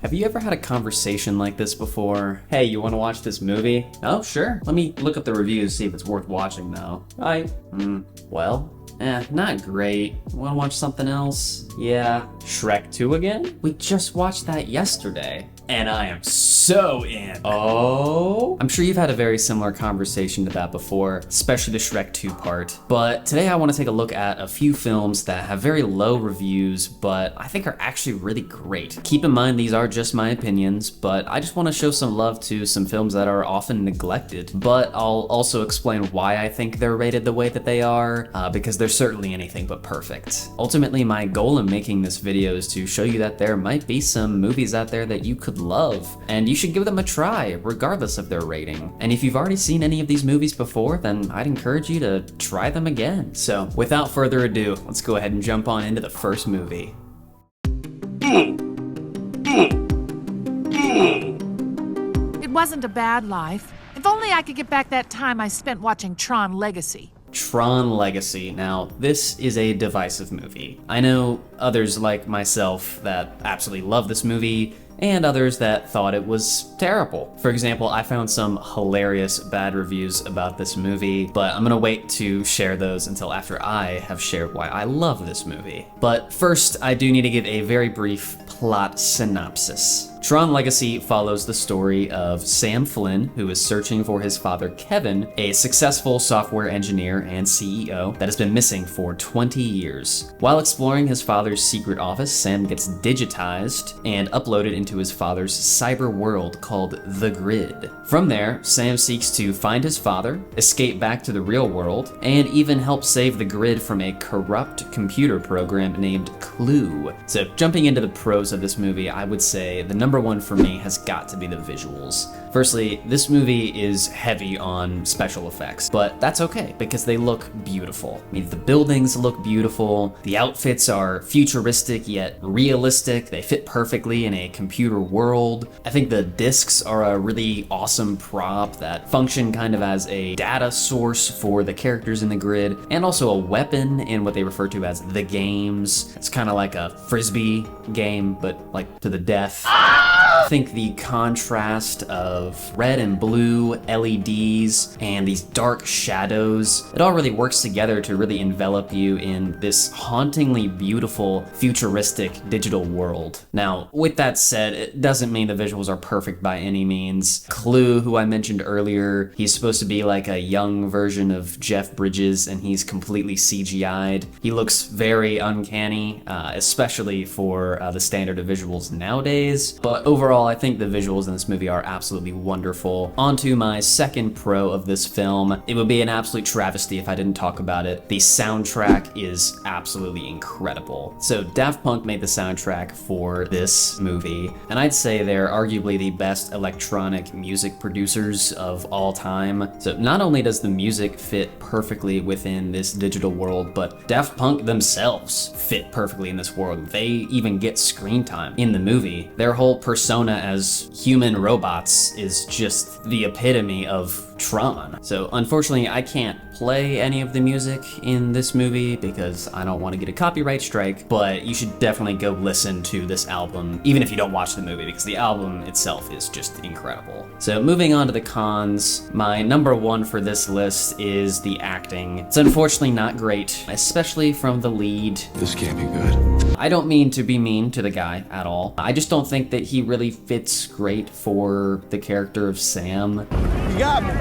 Have you ever had a conversation like this before? Hey, you want to watch this movie? Oh, sure. Let me look up the reviews, see if it's worth watching though. Well, not great. Want to watch something else? Yeah. Shrek 2 again? We just watched that yesterday. And I am so in. Oh? I'm sure you've had a very similar conversation to that before, especially the Shrek 2 part. But today I want to take a look at a few films that have very low reviews, but I think are actually really great. Keep in mind these are just my opinions, but I just want to show some love to some films that are often neglected. But I'll also explain why I think they're rated the way that they are, because they're certainly anything but perfect. Ultimately, my goal in making this video is to show you that there might be some movies out there that you could love, and you should give them a try, regardless of their rating. And if you've already seen any of these movies before, then I'd encourage you to try them again. So, without further ado, let's go ahead and jump on into the first movie. It wasn't a bad life. If only I could get back that time I spent watching Tron Legacy. Tron Legacy. Now, this is a divisive movie. I know others like myself that absolutely love this movie, and others that thought it was terrible. For example, I found some hilarious bad reviews about this movie, but I'm gonna wait to share those until after I have shared why I love this movie. But first, I do need to give a very brief plot synopsis. Tron Legacy follows the story of Sam Flynn, who is searching for his father Kevin, a successful software engineer and CEO that has been missing for 20 years. While exploring his father's secret office, Sam gets digitized and uploaded into his father's cyber world called The Grid. From there, Sam seeks to find his father, escape back to the real world, and even help save the Grid from a corrupt computer program named Clue. So jumping into the pros of this movie, I would say the number one for me has got to be the visuals. Firstly, this movie is heavy on special effects, but that's okay because they look beautiful. I mean, the buildings look beautiful, the outfits are futuristic yet realistic, they fit perfectly in a computer world. I think the discs are a really awesome prop that function kind of as a data source for the characters in the Grid, and also a weapon in what they refer to as the games. It's kind of like a frisbee game, but like to the death. I think the contrast of red and blue LEDs and these dark shadows, it all really works together to really envelop you in this hauntingly beautiful, futuristic digital world. Now, with that said, it doesn't mean the visuals are perfect by any means. Clue, who I mentioned earlier, he's supposed to be like a young version of Jeff Bridges, and he's completely CGI'd. He looks very uncanny, especially for the standard of visuals nowadays, but overall, I think the visuals in this movie are absolutely wonderful. On to my second pro of this film. It would be an absolute travesty if I didn't talk about it. The soundtrack is absolutely incredible. So Daft Punk made the soundtrack for this movie, and I'd say they're arguably the best electronic music producers of all time. So not only does the music fit perfectly within this digital world, but Daft Punk themselves fit perfectly in this world. They even get screen time in the movie. Their whole persona as human robots is just the epitome of Tron. So unfortunately, I can't play any of the music in this movie because I don't want to get a copyright strike, but you should definitely go listen to this album, even if you don't watch the movie, because the album itself is just incredible. So moving on to the cons, my number one for this list is the acting. It's unfortunately not great, especially from the lead. This can't be good. I don't mean to be mean to the guy at all. I just don't think that he really fits great for the character of Sam. You got me.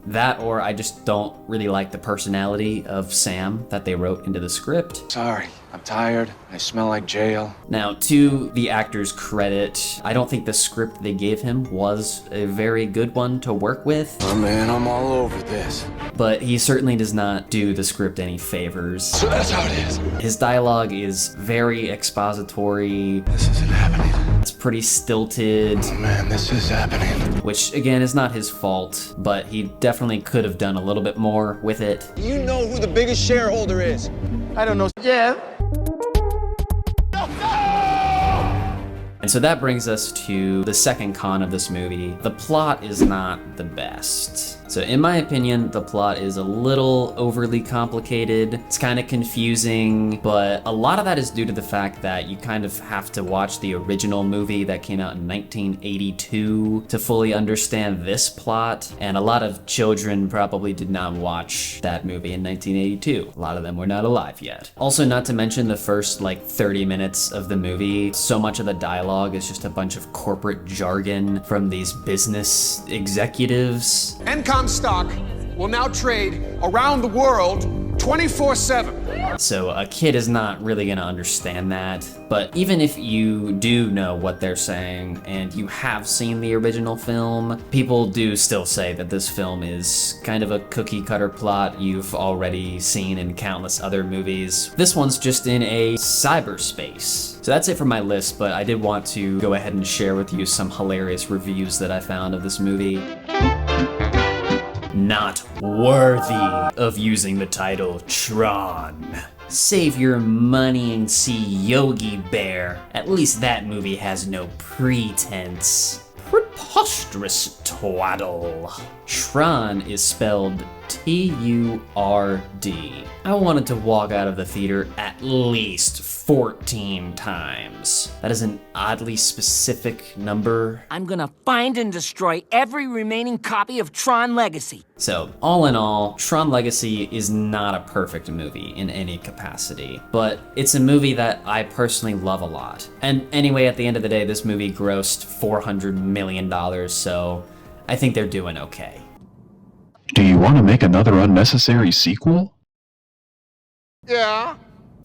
That, or I just don't really like the personality of Sam that they wrote into the script. Sorry, I'm tired. I smell like jail. Now, to the actor's credit, I don't think the script they gave him was a very good one to work with. Oh man, I'm all over this. But he certainly does not do the script any favors. So that's how it is. His dialogue is very expository. This isn't happening. It's pretty stilted. Oh man, this is happening. Which again is not his fault, but he definitely could have done a little bit more with it. You know who the biggest shareholder is? I don't know. Yeah. And so that brings us to the second con of this movie. The plot is not the best. So in my opinion, the plot is a little overly complicated. It's kind of confusing, but a lot of that is due to the fact that you kind of have to watch the original movie that came out in 1982 to fully understand this plot. And a lot of children probably did not watch that movie in 1982. A lot of them were not alive yet. Also, not to mention the first like 30 minutes of the movie, so much of the dialogue is just a bunch of corporate jargon from these business executives. Encom stock will now trade around the world 24/7. So a kid is not really gonna understand that. But even if you do know what they're saying and you have seen the original film, people do still say that this film is kind of a cookie cutter plot you've already seen in countless other movies. This one's just in a cyberspace. So that's it for my list, but I did want to go ahead and share with you some hilarious reviews that I found of this movie. Not worthy of using the title Tron. Save your money and see Yogi Bear. At least that movie has no pretense. Preposterous twaddle. Tron is spelled T-U-R-D. I wanted to walk out of the theater at least 14 times. That is an oddly specific number. I'm gonna find and destroy every remaining copy of Tron Legacy. So, all in all, Tron Legacy is not a perfect movie in any capacity, but it's a movie that I personally love a lot. And anyway, at the end of the day, this movie grossed $400 million, so I think they're doing okay. Do you want to make another unnecessary sequel? Yeah.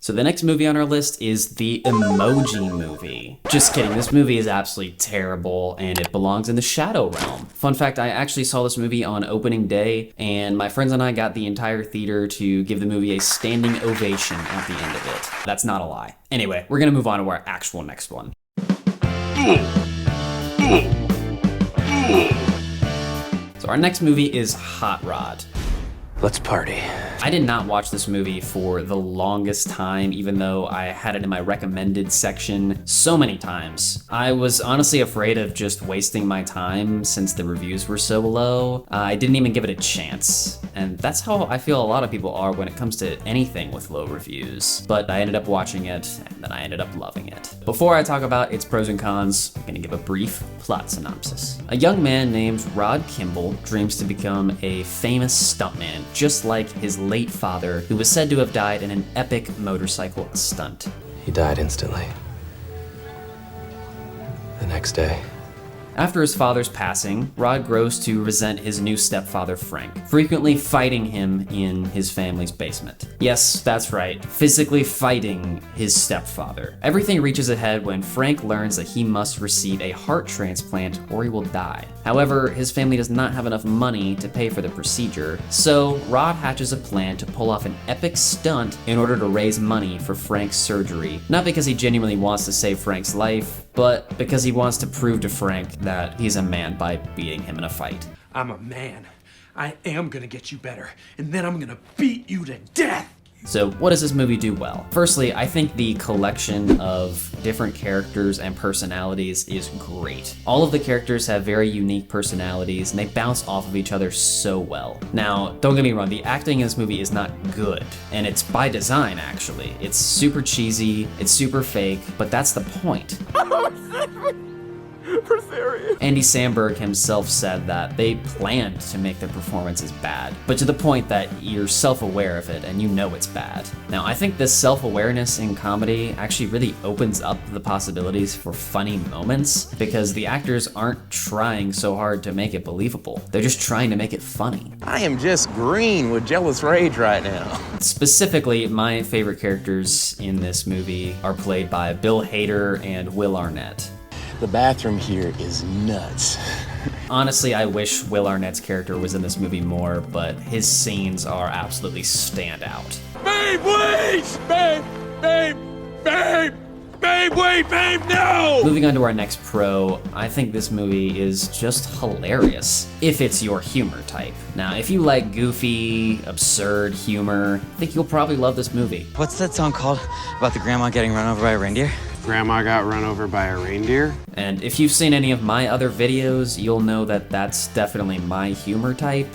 So the next movie on our list is the Emoji Movie. Just kidding, this movie is absolutely terrible and it belongs in the Shadow Realm. Fun fact, I actually saw this movie on opening day and my friends and I got the entire theater to give the movie a standing ovation at the end of it. That's not a lie. Anyway, we're gonna move on to our actual next one. So our next movie is Hot Rod. Let's party. I did not watch this movie for the longest time, even though I had it in my recommended section so many times. I was honestly afraid of just wasting my time since the reviews were so low. I didn't even give it a chance. And that's how I feel a lot of people are when it comes to anything with low reviews. But I ended up watching it, and then I ended up loving it. Before I talk about its pros and cons, I'm gonna give a brief plot synopsis. A young man named Rod Kimball dreams to become a famous stuntman, just like his late father, who was said to have died in an epic motorcycle stunt. He died instantly. The next day. After his father's passing, Rod grows to resent his new stepfather, Frank, frequently fighting him in his family's basement. Yes, that's right, physically fighting his stepfather. Everything reaches a head when Frank learns that he must receive a heart transplant or he will die. However, his family does not have enough money to pay for the procedure, so Rod hatches a plan to pull off an epic stunt in order to raise money for Frank's surgery. Not because he genuinely wants to save Frank's life, but because he wants to prove to Frank that he's a man by beating him in a fight. I'm a man. I am gonna get you better, and then I'm gonna beat you to death. So what does this movie do well? Firstly, I think the collection of different characters and personalities is great. All of the characters have very unique personalities and they bounce off of each other so well. Now, don't get me wrong, the acting in this movie is not good, and it's by design actually. It's super cheesy, it's super fake, but that's the point. Andy Samberg himself said that they planned to make their performances bad, but to the point that you're self-aware of it and you know it's bad. Now, I think this self-awareness in comedy actually really opens up the possibilities for funny moments because the actors aren't trying so hard to make it believable. They're just trying to make it funny. I am just green with jealous rage right now. Specifically, my favorite characters in this movie are played by Bill Hader and Will Arnett. The bathroom here is nuts. Honestly, I wish Will Arnett's character was in this movie more, but his scenes are absolutely standout. Babe, wait! Babe! Babe! Babe! Babe, wait! Babe, no! Moving on to our next pro, I think this movie is just hilarious, if it's your humor type. Now, if you like goofy, absurd humor, I think you'll probably love this movie. What's that song called about the grandma getting run over by a reindeer? Grandma got run over by a reindeer? And if you've seen any of my other videos, you'll know that that's definitely my humor type.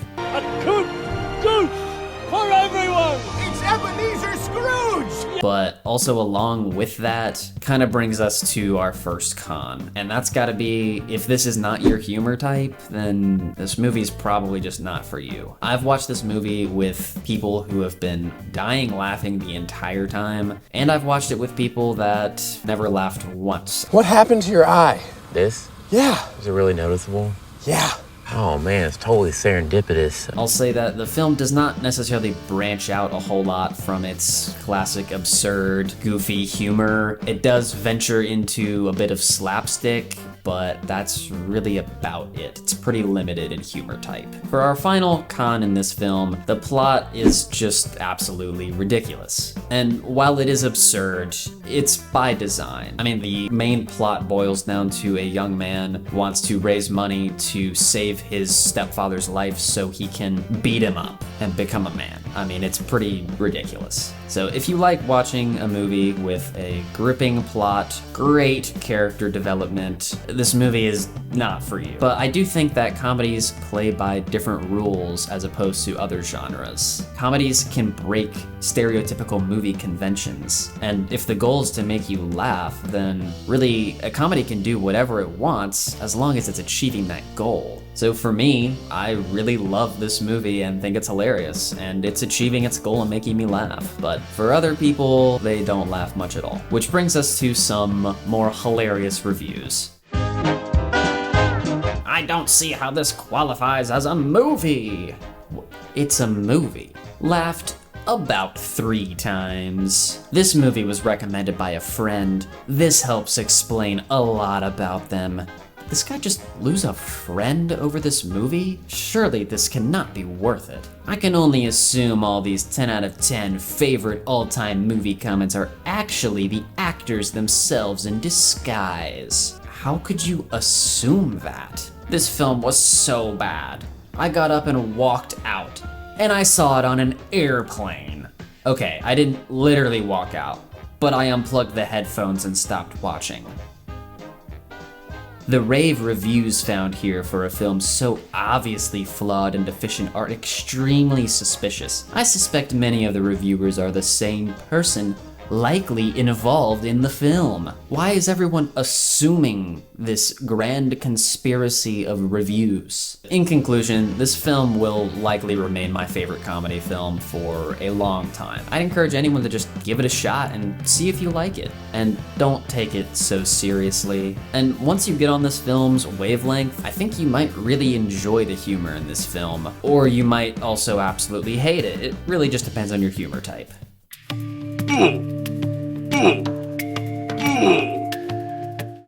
But also along with that, kind of brings us to our first con. And that's gotta be, if this is not your humor type, then this movie's probably just not for you. I've watched this movie with people who have been dying laughing the entire time, and I've watched it with people that never laughed once. What happened to your eye? This? Yeah. Is it really noticeable? Yeah. Oh man, it's totally serendipitous. I'll say that the film does not necessarily branch out a whole lot from its classic absurd, goofy humor. It does venture into a bit of slapstick, but that's really about it. It's pretty limited in humor type. For our final con in this film, the plot is just absolutely ridiculous. And while it is absurd, it's by design. I mean, the main plot boils down to a young man who wants to raise money to save his stepfather's life so he can beat him up and become a man. I mean, it's pretty ridiculous. So if you like watching a movie with a gripping plot, great character development, this movie is not for you. But I do think that comedies play by different rules as opposed to other genres. Comedies can break stereotypical movie conventions, and if the goal is to make you laugh, then really a comedy can do whatever it wants as long as it's achieving that goal. So for me, I really love this movie and think it's hilarious, and it's achieving its goal and making me laugh. But for other people, they don't laugh much at all. Which brings us to some more hilarious reviews. I don't see how this qualifies as a movie. It's a movie. Laughed about 3 times. This movie was recommended by a friend. This helps explain a lot about them. This guy just lose a friend over this movie? Surely this cannot be worth it. I can only assume all these 10 out of 10 favorite all-time movie comments are actually the actors themselves in disguise. How could you assume that? This film was so bad. I got up and walked out, and I saw it on an airplane. Okay, I didn't literally walk out, but I unplugged the headphones and stopped watching. The rave reviews found here for a film so obviously flawed and deficient are extremely suspicious. I suspect many of the reviewers are the same person likely involved in the film. Why is everyone assuming this grand conspiracy of reviews? In conclusion, this film will likely remain my favorite comedy film for a long time. I'd encourage anyone to just give it a shot and see if you like it. And don't take it so seriously. And once you get on this film's wavelength, I think you might really enjoy the humor in this film. Or you might also absolutely hate it. It really just depends on your humor type.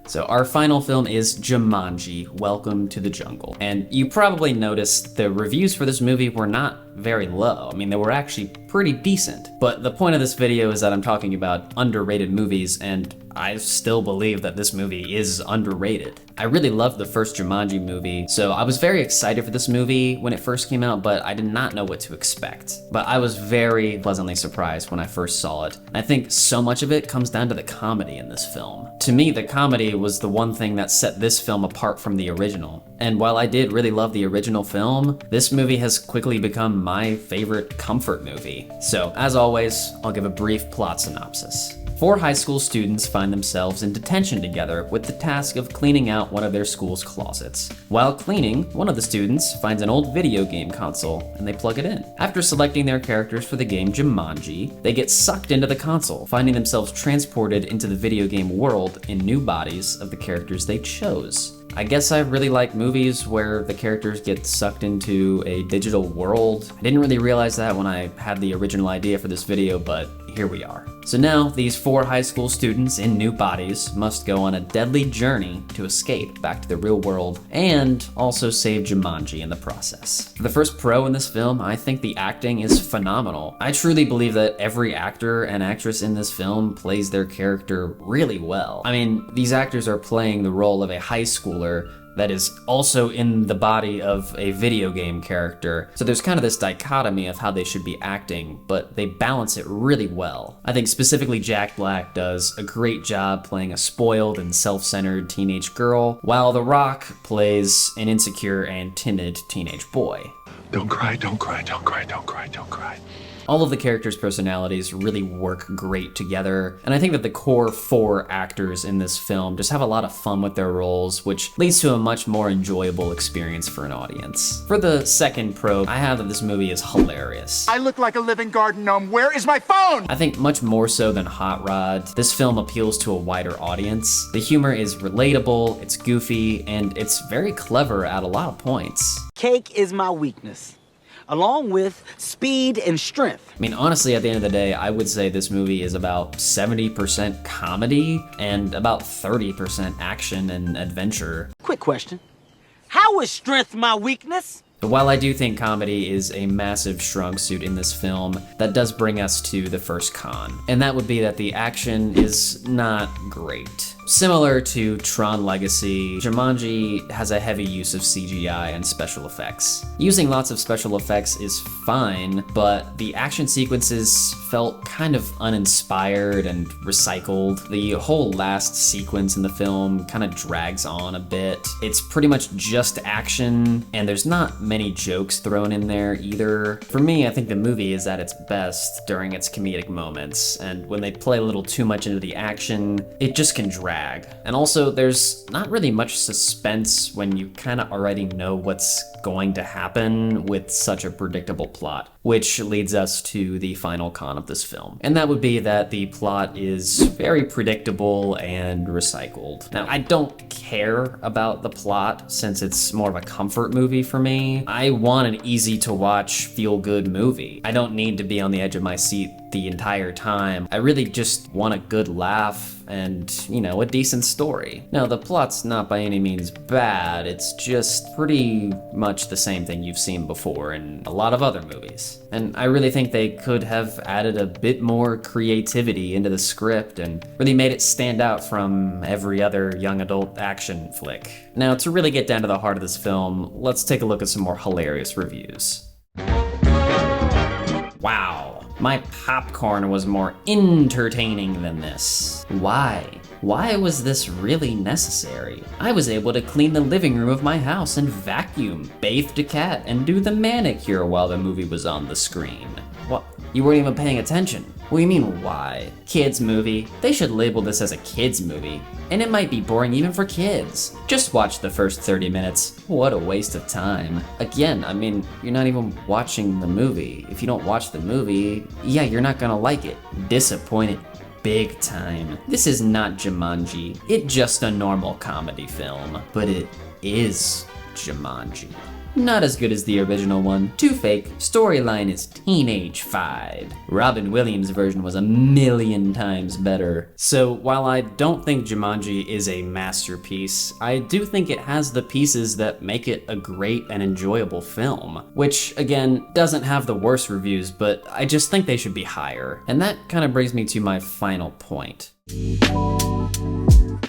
So our final film is Jumanji: Welcome to the Jungle. And you probably noticed the reviews for this movie were not very low. I mean, they were actually pretty decent. But the point of this video is that I'm talking about underrated movies, and I still believe that this movie is underrated. I really loved the first Jumanji movie, so I was very excited for this movie when it first came out, but I did not know what to expect. But I was very pleasantly surprised when I first saw it. I think so much of it comes down to the comedy in this film. To me, the comedy was the one thing that set this film apart from the original. And while I did really love the original film, this movie has quickly become my favorite comfort movie. So, as always, I'll give a brief plot synopsis. 4 high school students find themselves in detention together with the task of cleaning out one of their school's closets. While cleaning, one of the students finds an old video game console and they plug it in. After selecting their characters for the game Jumanji, they get sucked into the console, finding themselves transported into the video game world in new bodies of the characters they chose. I guess I really like movies where the characters get sucked into a digital world. I didn't really realize that when I had the original idea for this video, but here we are. So now, these 4 high school students in new bodies must go on a deadly journey to escape back to the real world and also save Jumanji in the process. For the first pro in this film, I think the acting is phenomenal. I truly believe that every actor and actress in this film plays their character really well. I mean, these actors are playing the role of a high schooler that is also in the body of a video game character. So there's kind of this dichotomy of how they should be acting, but they balance it really well. I think specifically Jack Black does a great job playing a spoiled and self-centered teenage girl, while The Rock plays an insecure and timid teenage boy. Don't cry, don't cry, don't cry, don't cry, don't cry. All of the characters' personalities really work great together, and I think that the core 4 actors in this film just have a lot of fun with their roles, which leads to a much more enjoyable experience for an audience. For the second pro, I have that this movie is hilarious. I look like a living garden gnome. Where is my phone? I think much more so than Hot Rod, this film appeals to a wider audience. The humor is relatable, it's goofy, and it's very clever at a lot of points. Cake is my weakness, along with speed and strength. I mean, honestly, at the end of the day, I would say this movie is about 70% comedy and about 30% action and adventure. Quick question. How is strength my weakness? But while I do think comedy is a massive strong suit in this film, that does bring us to the first con, and that would be that the action is not great. Similar to Tron Legacy, Jumanji has a heavy use of CGI and special effects. Using lots of special effects is fine, but the action sequences felt kind of uninspired and recycled. The whole last sequence in the film kind of drags on a bit. It's pretty much just action, and there's not many jokes thrown in there either. For me, I think the movie is at its best during its comedic moments, and when they play a little too much into the action, it just can drag. And also, there's not really much suspense when you kind of already know what's going to happen with such a predictable plot, which leads us to the final con of this film. And that would be that the plot is very predictable and recycled. Now, I don't care about the plot since it's more of a comfort movie for me. I want an easy to watch, feel good movie. I don't need to be on the edge of my seat the entire time. I really just want a good laugh and, you know, a decent story. Now, the plot's not by any means bad, it's just pretty much the same thing you've seen before in a lot of other movies. And I really think they could have added a bit more creativity into the script and really made it stand out from every other young adult action flick. Now, to really get down to the heart of this film, let's take a look at some more hilarious reviews. Wow. My popcorn was more entertaining than this. Why? Why was this really necessary? I was able to clean the living room of my house and vacuum, bathe the cat, and do the manicure while the movie was on the screen. What? You weren't even paying attention. What do you mean, why? Kids movie? They should label this as a kids movie. And it might be boring even for kids. Just watch the first 30 minutes. What a waste of time. Again, I mean, you're not even watching the movie. If you don't watch the movie, yeah, you're not gonna like it. Disappointed big time. This is not Jumanji. It's just a normal comedy film. But it is Jumanji. Not as good as the original one. Too fake. Storyline is teenage-fied. Robin Williams' version was a million times better. So while I don't think Jumanji is a masterpiece, I do think it has the pieces that make it a great and enjoyable film. Which, again, doesn't have the worst reviews, but I just think they should be higher. And that kind of brings me to my final point.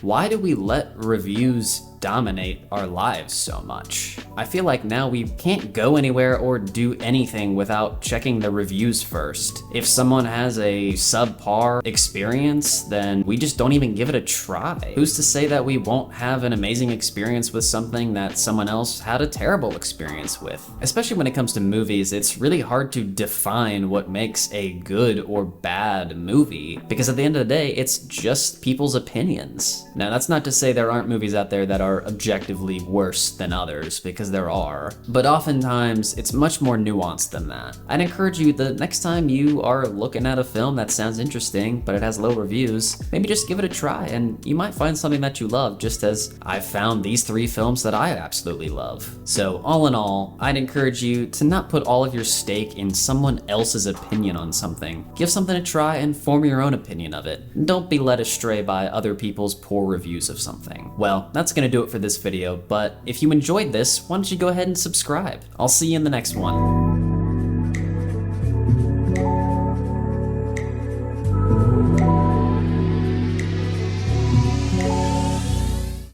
Why do we let reviews dominate our lives so much? I feel like now we can't go anywhere or do anything without checking the reviews first. If someone has a subpar experience, then we just don't even give it a try. Who's to say that we won't have an amazing experience with something that someone else had a terrible experience with? Especially when it comes to movies, it's really hard to define what makes a good or bad movie, because at the end of the day, it's just people's opinions. Now, that's not to say there aren't movies out there that are objectively worse than others, because there are, but oftentimes it's much more nuanced than that. I'd encourage you, the next time you are looking at a film that sounds interesting, but it has low reviews, maybe just give it a try, and you might find something that you love, just as I've found these 3 films that I absolutely love. So all in all, I'd encourage you to not put all of your stake in someone else's opinion on something. Give something a try and form your own opinion of it. Don't be led astray by other people's poor reviews of something. Well, that's gonna do it for this video, but if you enjoyed this, why don't you go ahead and subscribe? I'll see you in the next one.